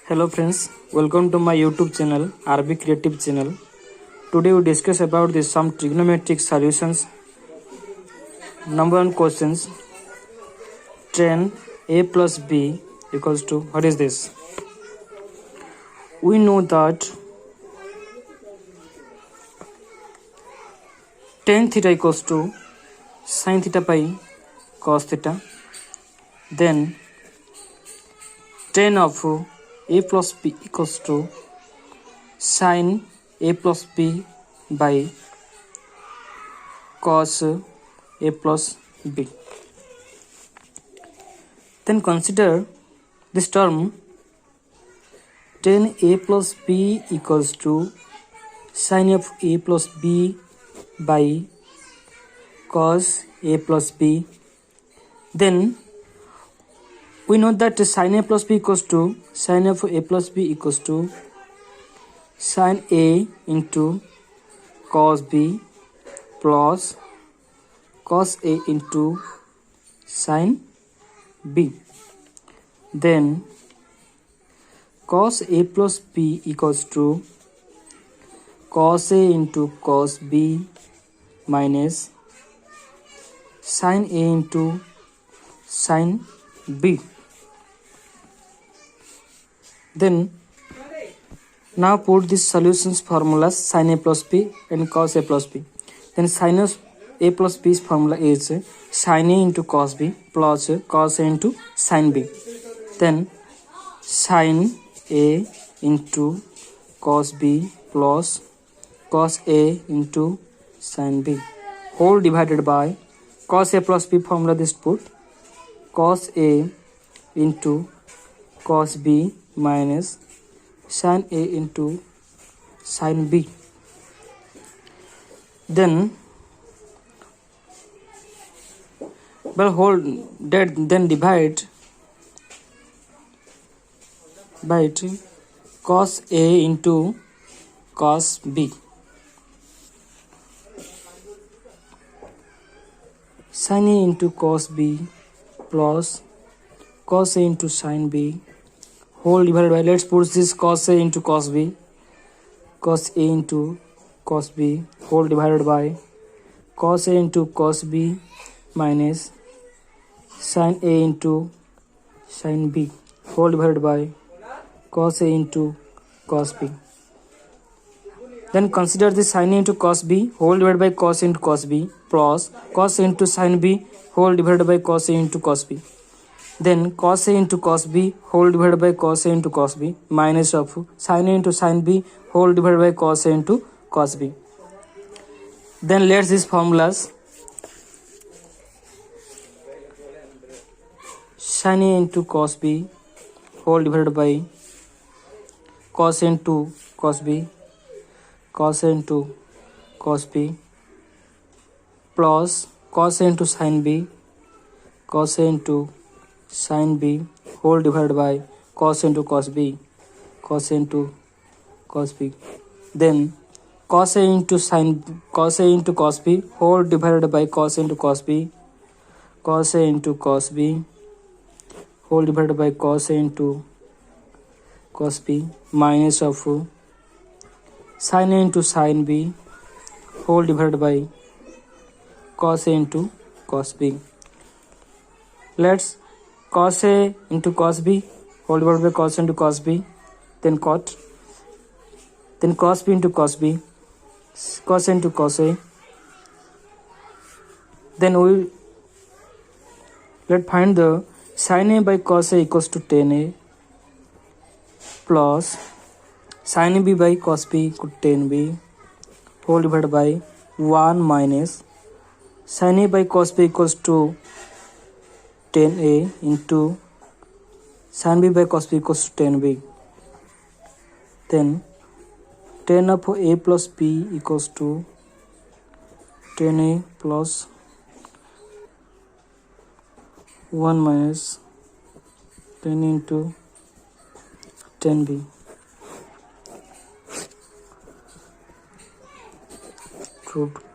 Hello friends, welcome to my YouTube channel RB Creative channel. Today we discuss about some trigonometric solutions. Number one questions. Tan A plus B equals to, what is this? We know that tan theta equals to sin theta by cos theta. Then tan of A plus B equals to sin A plus B by cos A plus B. Then consider this term tan A plus B equals to sin of A plus B by cos A plus B. Then we know that sin A plus B equals to sin of A plus B equals to sin A into cos B plus cos A into sin B. Then cos A plus B equals to cos A into cos B minus sin A into sin B. Then now put this solutions formulas sin A plus B and cos A plus B. Then sin A plus B's formula is sin A into cos B plus cos A into sin B. Then sin A into cos B plus cos A into sin B whole divided by cos A plus B formula this put cos A into cos B minus sin A into sin B. Then then divide by cos A into cos B. Sin A into cos B plus cos A into sin B whole divided by, let's put this cos A into cos B, cos A into cos B whole divided by cos A into cos B minus sin A into sin B whole divided by cos A into cos B. Then consider the sin A into cos B whole divided by cos A into cos B plus cos A into sin B whole divided by cos A into cos B. Then cos A into cos B whole divided by cos A into cos B minus of sin A into sin B whole divided by cos A into cos B. Then let these formulas sin A into cos B whole divided by cos A into cos B, cos A into cos B plus cos A into sin B, cos A into sin B whole divided by cos into cos B, cos into cos B. Then cos A into cos B whole divided by cos into cos B, cos A into cos B whole divided by cos A into cos B minus of sin A into sin B whole divided by cos A into cos B. Let's cos A into cos B whole divided by cos into cos B, then cos B into cos B, cos A into cos A. Then let's find the sin A by cos A equals to tan A plus sin B by cos B equal to tan B whole divided by 1 minus sin A by cos B equals to tan A into sin B by cos B equals to tan B. Then tan of A plus B equals to tan A plus 1 minus tan into tan B. Proved.